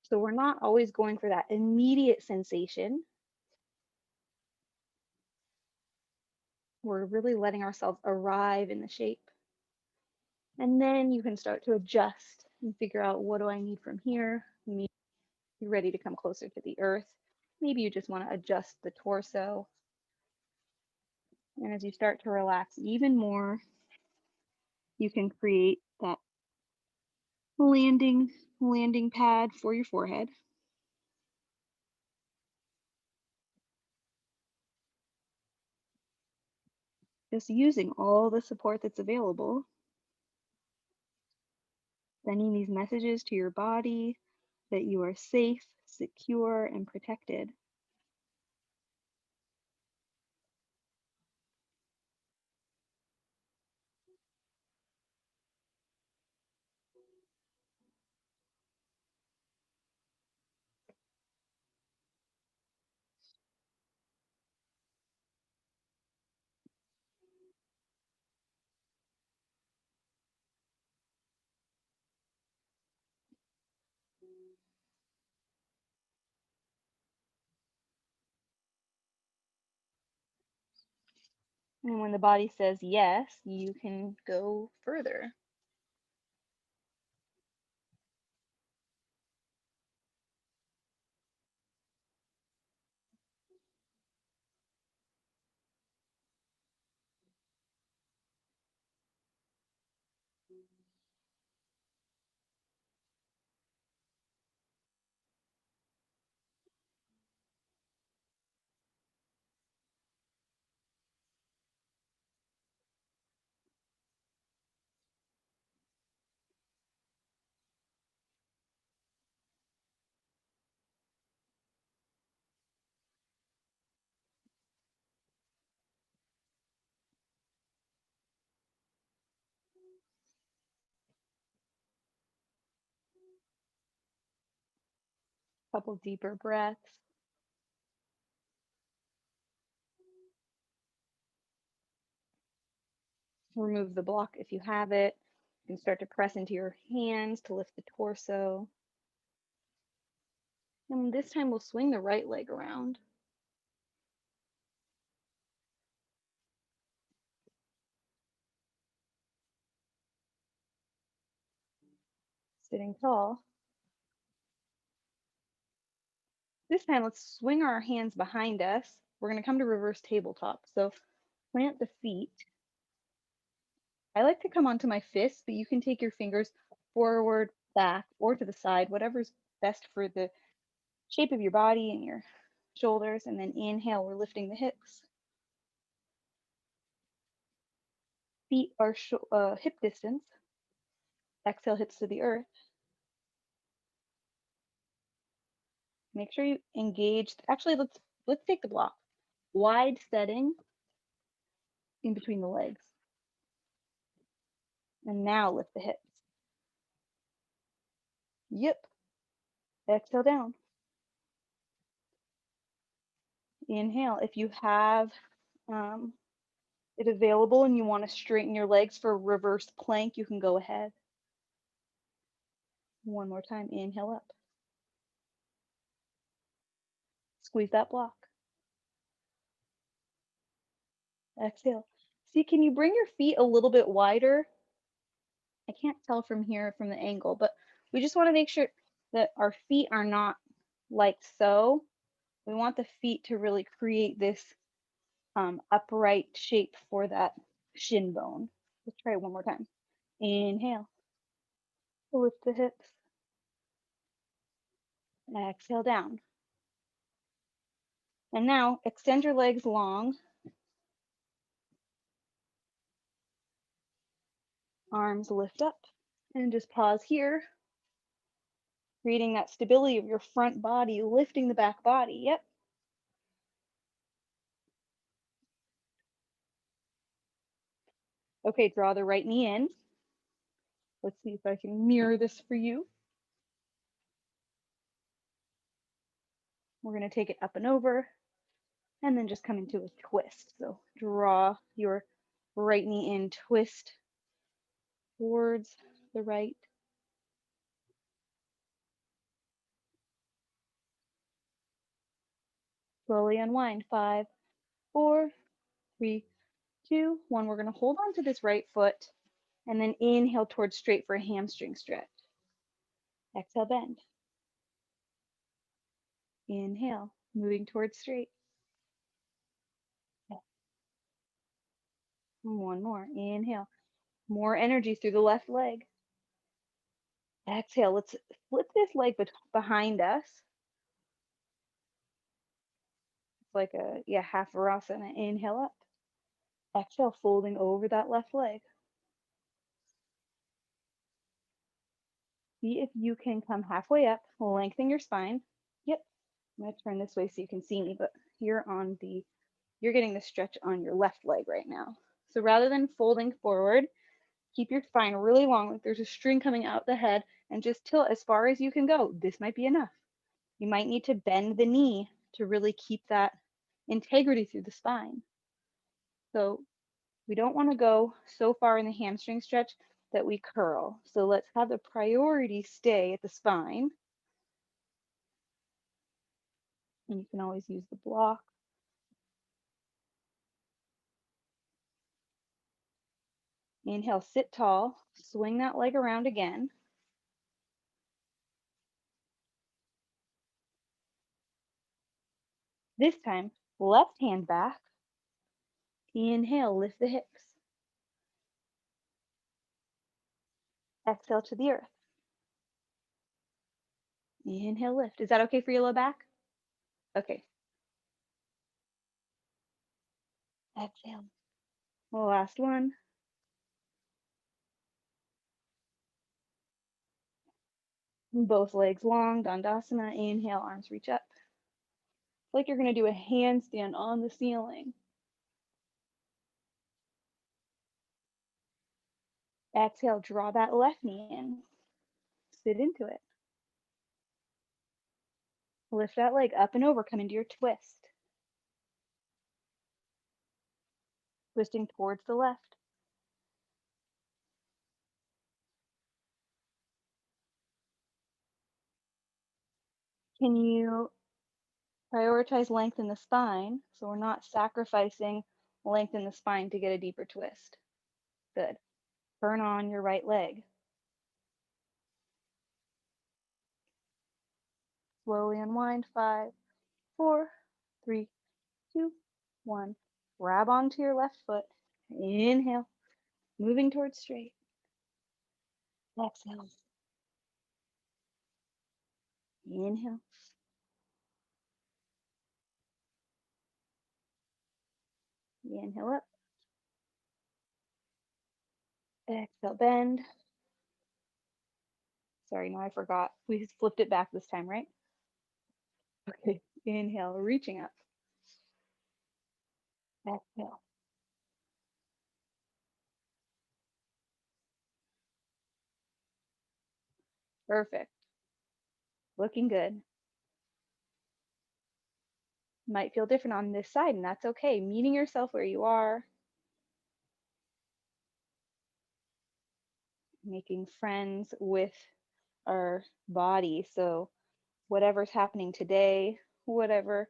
So we're not always going for that immediate sensation. We're really letting ourselves arrive in the shape. And then you can start to adjust and figure out, what do I need from here? Maybe you're ready to come closer to the earth. Maybe you just want to adjust the torso. And as you start to relax even more, you can create that landing pad for your forehead. Just using all the support that's available, sending these messages to your body that you are safe, secure, and protected. And when the body says yes, you can go further. Couple deeper breaths. Remove the block if you have it. You can start to press into your hands to lift the torso. And this time we'll swing the right leg around. Sitting tall. This time let's swing our hands behind us. We're going to come to reverse tabletop. So plant the feet. I like to come onto my fists, but you can take your fingers forward, back, or to the side, whatever's best for the shape of your body and your shoulders. And then inhale, we're lifting the hips. Feet are hip distance. Exhale, hips to the earth. Make sure you engage. Actually, let's take the block. Wide setting in between the legs. And now lift the hips. Yep. Exhale down. Inhale. If you have it available and you want to straighten your legs for reverse plank, you can go ahead. One more time. Inhale up. Squeeze that block. Exhale. See, can you bring your feet a little bit wider? I can't tell from here from the angle, but we just want to make sure that our feet are not like so. We want the feet to really create this upright shape for that shin bone. Let's try it one more time. Inhale. Lift the hips. Exhale down. And now extend your legs long. Arms lift up. And just pause here. Creating that stability of your front body, lifting the back body. Yep. Okay, draw the right knee in. Let's see if I can mirror this for you. We're going to take it up and over and then just come into a twist. So draw your right knee in, twist towards the right. Slowly unwind. 5, 4, 3, 2, 1. We're going to hold on to this right foot and then inhale towards straight for a hamstring stretch. Exhale, bend. Inhale, moving towards straight. One more. Inhale. More energy through the left leg. Exhale. Let's flip this leg behind us. It's like a half Virasana. Inhale up. Exhale, folding over that left leg. See if you can come halfway up, lengthen your spine. Yep. I'm going to turn this way so you can see me, but you're getting the stretch on your left leg right now. So rather than folding forward, keep your spine really long, like there's a string coming out the head, and just tilt as far as you can go. This might be enough. You might need to bend the knee to really keep that integrity through the spine. So we don't want to go so far in the hamstring stretch that we curl. So let's have the priority stay at the spine. And you can always use the block. Inhale, sit tall, swing that leg around again. This time, left hand back. Inhale, lift the hips. Exhale to the earth. Inhale, lift. Is that okay for your low back? Okay. Exhale. Last one. Both legs long, Dandasana. Inhale, arms reach up. It's like you're going to do a handstand on the ceiling. Exhale, draw that left knee in. Sit into it. Lift that leg up and over, come into your twist. Twisting towards the left. Can you prioritize length in the spine so we're not sacrificing length in the spine to get a deeper twist? Good. Turn on your right leg. Slowly unwind. 5, 4, 3, 2, 1. Grab onto your left foot. Inhale, moving towards straight. Exhale. Inhale. Inhale up. Exhale, bend. Sorry, no, I forgot. We flipped it back this time, right? Okay. Inhale, reaching up. Exhale. Perfect. Looking good. Might feel different on this side, and that's okay. Meeting yourself where you are, making friends with our body. So, whatever's happening today, whatever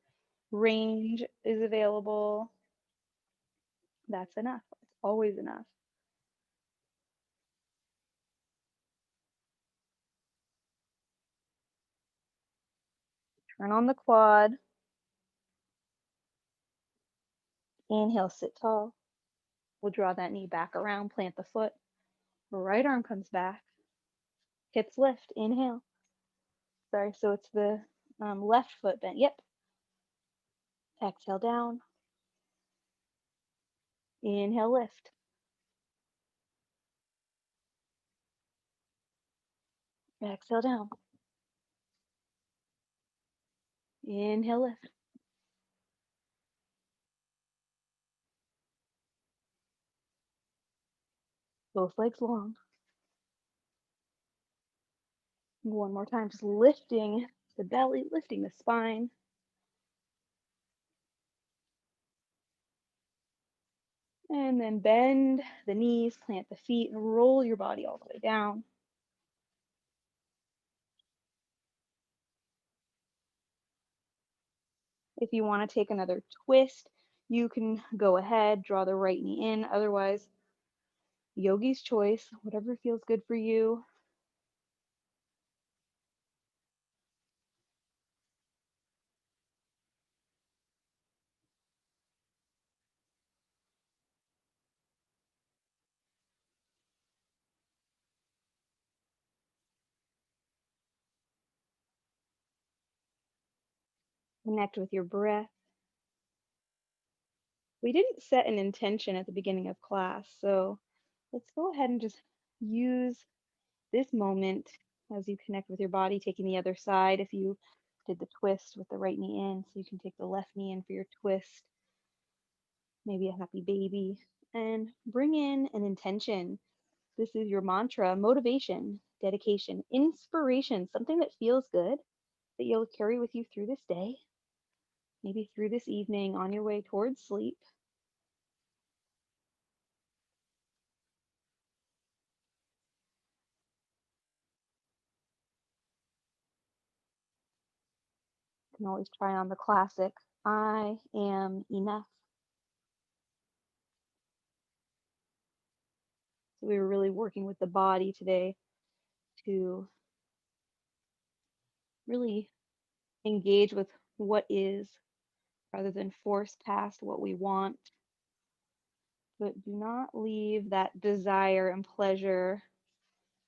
range is available, that's enough. It's always enough. Turn on the quad. Inhale, sit tall. We'll draw that knee back around, plant the foot. Right arm comes back. Hips lift. Inhale. Sorry, so it's the left foot bent. Yep. Exhale down. Inhale, lift. Exhale down. Inhale, lift. Both legs long. One more time, just lifting the belly, lifting the spine. And then bend the knees, plant the feet, and roll your body all the way down. If you want to take another twist, you can go ahead, draw the right knee in. Otherwise, yogi's choice, whatever feels good for you. Connect with your breath. We didn't set an intention at the beginning of class, so let's go ahead and just use this moment as you connect with your body, taking the other side. If you did the twist with the right knee in, so you can take the left knee in for your twist, maybe a happy baby, and bring in an intention. This is your mantra: motivation, dedication, inspiration, something that feels good that you'll carry with you through this day, maybe through this evening on your way towards sleep. You can always try on the classic, I am enough. So we were really working with the body today to really engage with what is rather than force past what we want. But do not leave that desire and pleasure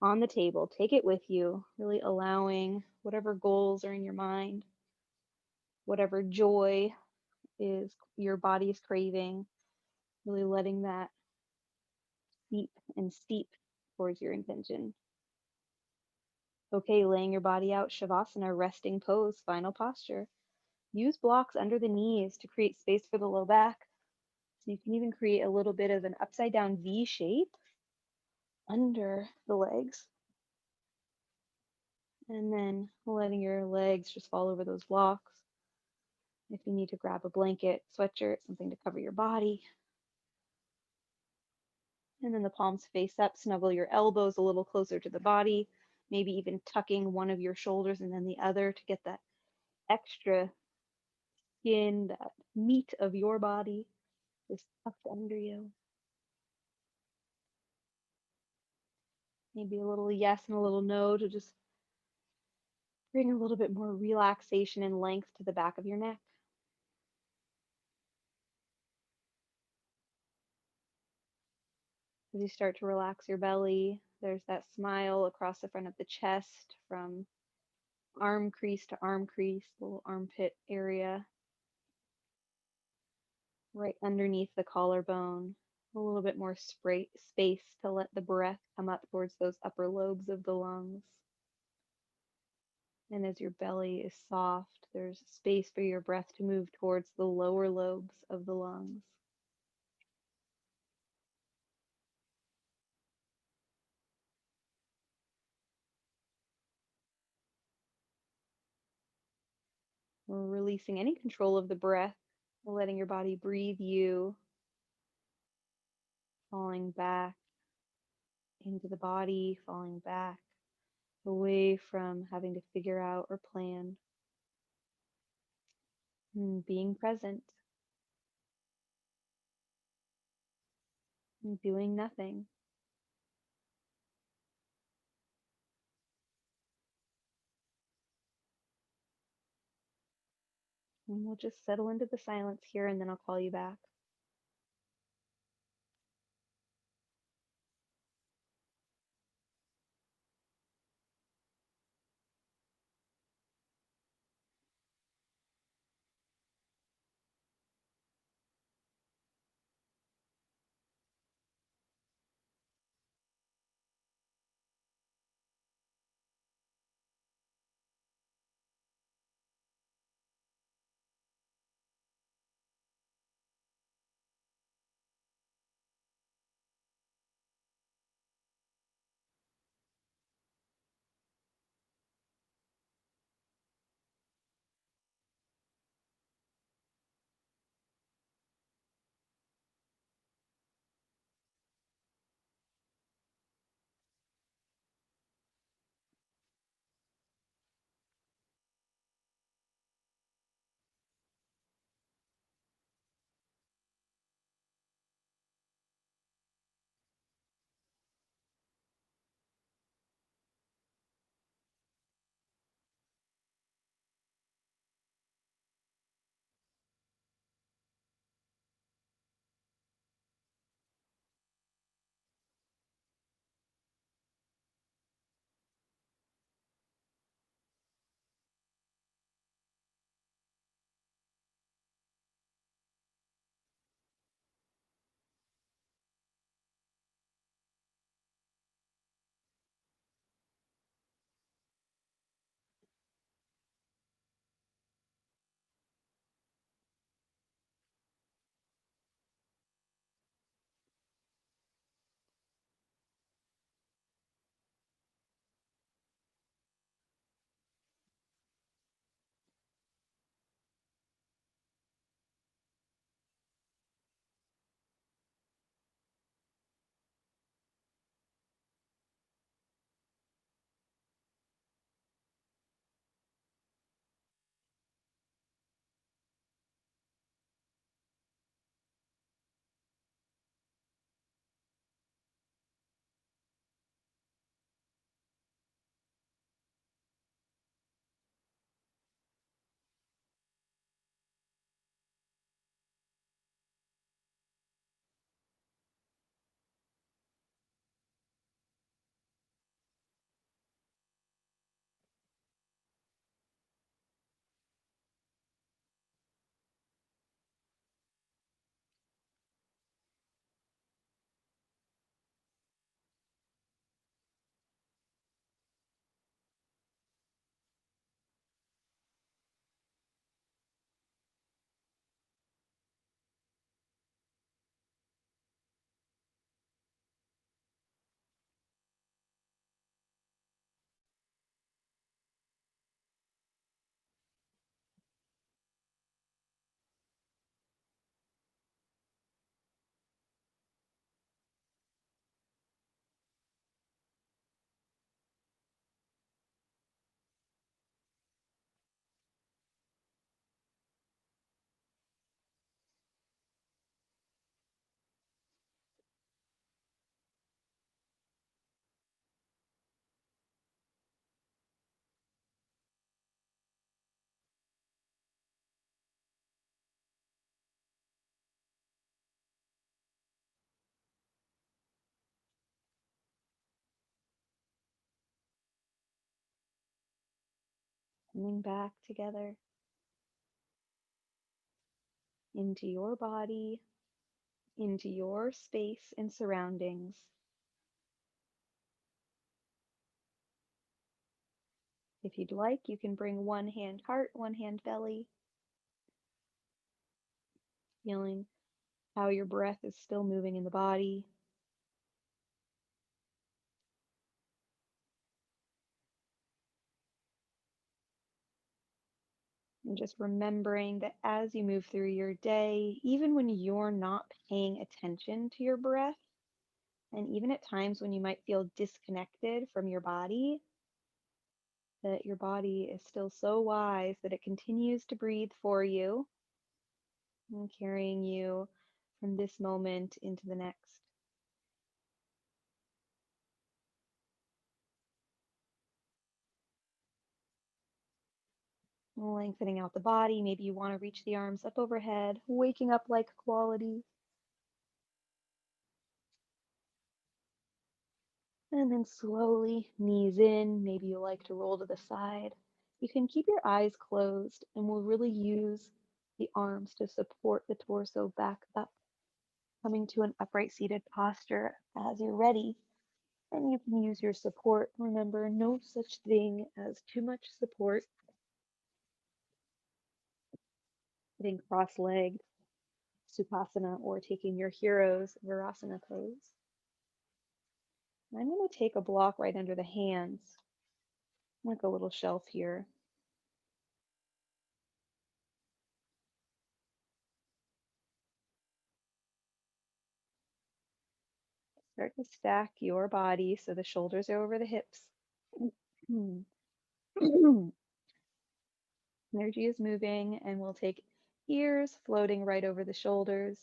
on the table. Take it with you, really allowing whatever goals are in your mind, whatever joy is your body is craving, really letting that seep and steep towards your intention. Okay, laying your body out, Shavasana, resting pose, final posture. Use blocks under the knees to create space for the low back. So you can even create a little bit of an upside down V shape under the legs. And then letting your legs just fall over those blocks. If you need to grab a blanket, sweatshirt, something to cover your body. And then the palms face up, snuggle your elbows a little closer to the body, maybe even tucking one of your shoulders and then the other to get that extra skin, that meat of your body is tucked under you. Maybe a little yes and a little no to just bring a little bit more relaxation and length to the back of your neck. As you start to relax your belly, there's that smile across the front of the chest from arm crease to arm crease, little armpit area, right underneath the collarbone. A little bit more space to let the breath come up towards those upper lobes of the lungs. And as your belly is soft, there's space for your breath to move towards the lower lobes of the lungs. We're releasing any control of the breath, letting your body breathe you, falling back into the body, falling back away from having to figure out or plan, and being present, and doing nothing. And we'll just settle into the silence here, and then I'll call you back. Coming back together into your body, into your space and surroundings. If you'd like, you can bring one hand heart, one hand belly, feeling how your breath is still moving in the body. And just remembering that as you move through your day, even when you're not paying attention to your breath, and even at times when you might feel disconnected from your body, that your body is still so wise that it continues to breathe for you and carrying you from this moment into the next. Lengthening out the body. Maybe you want to reach the arms up overhead, waking up like quality. And then slowly knees in. Maybe you like to roll to the side. You can keep your eyes closed and we'll really use the arms to support the torso back up, coming to an upright seated posture as you're ready. And you can use your support. Remember, no such thing as too much support. Sitting cross-legged, Sukhasana, or taking your hero's Virasana pose. And I'm going to take a block right under the hands, like a little shelf here. Start to stack your body so the shoulders are over the hips. Energy is moving, and we'll take ears floating right over the shoulders.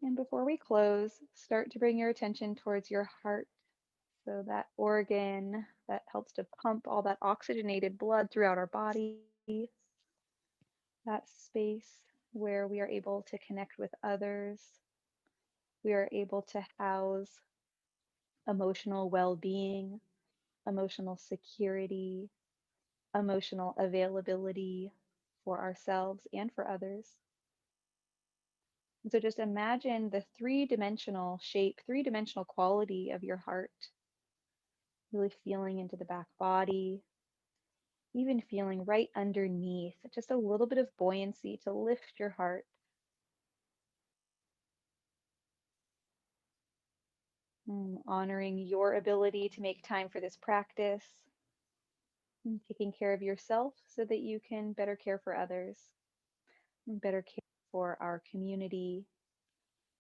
And before we close, start to bring your attention towards your heart. So that organ that helps to pump all that oxygenated blood throughout our body, that space where we are able to connect with others. We are able to house emotional well-being, emotional security, emotional availability for ourselves and for others. And so just imagine the three-dimensional shape, three-dimensional quality of your heart, really feeling into the back body, even feeling right underneath, just a little bit of buoyancy to lift your heart. Honoring your ability to make time for this practice, and taking care of yourself so that you can better care for others, and better care for our community,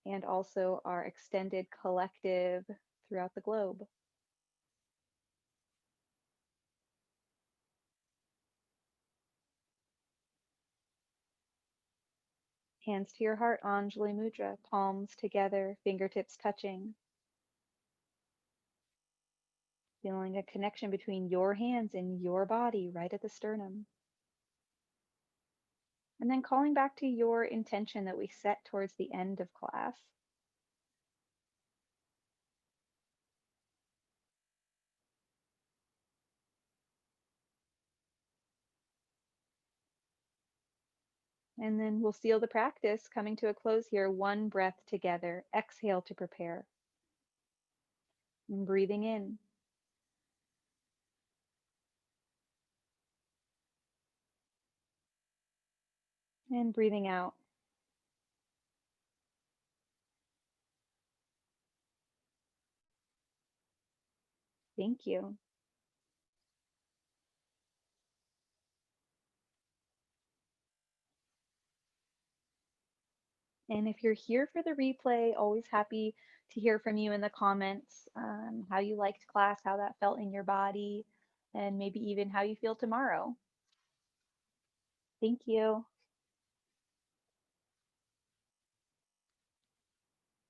and also our extended collective throughout the globe. Hands to your heart, Anjali Mudra, palms together, fingertips touching. Feeling a connection between your hands and your body right at the sternum. And then calling back to your intention that we set towards the end of class. And then we'll seal the practice coming to a close here. One breath together. Exhale to prepare. And breathing in. And breathing out. Thank you. And if you're here for the replay, always happy to hear from you in the comments, how you liked class, how that felt in your body, and maybe even how you feel tomorrow. Thank you.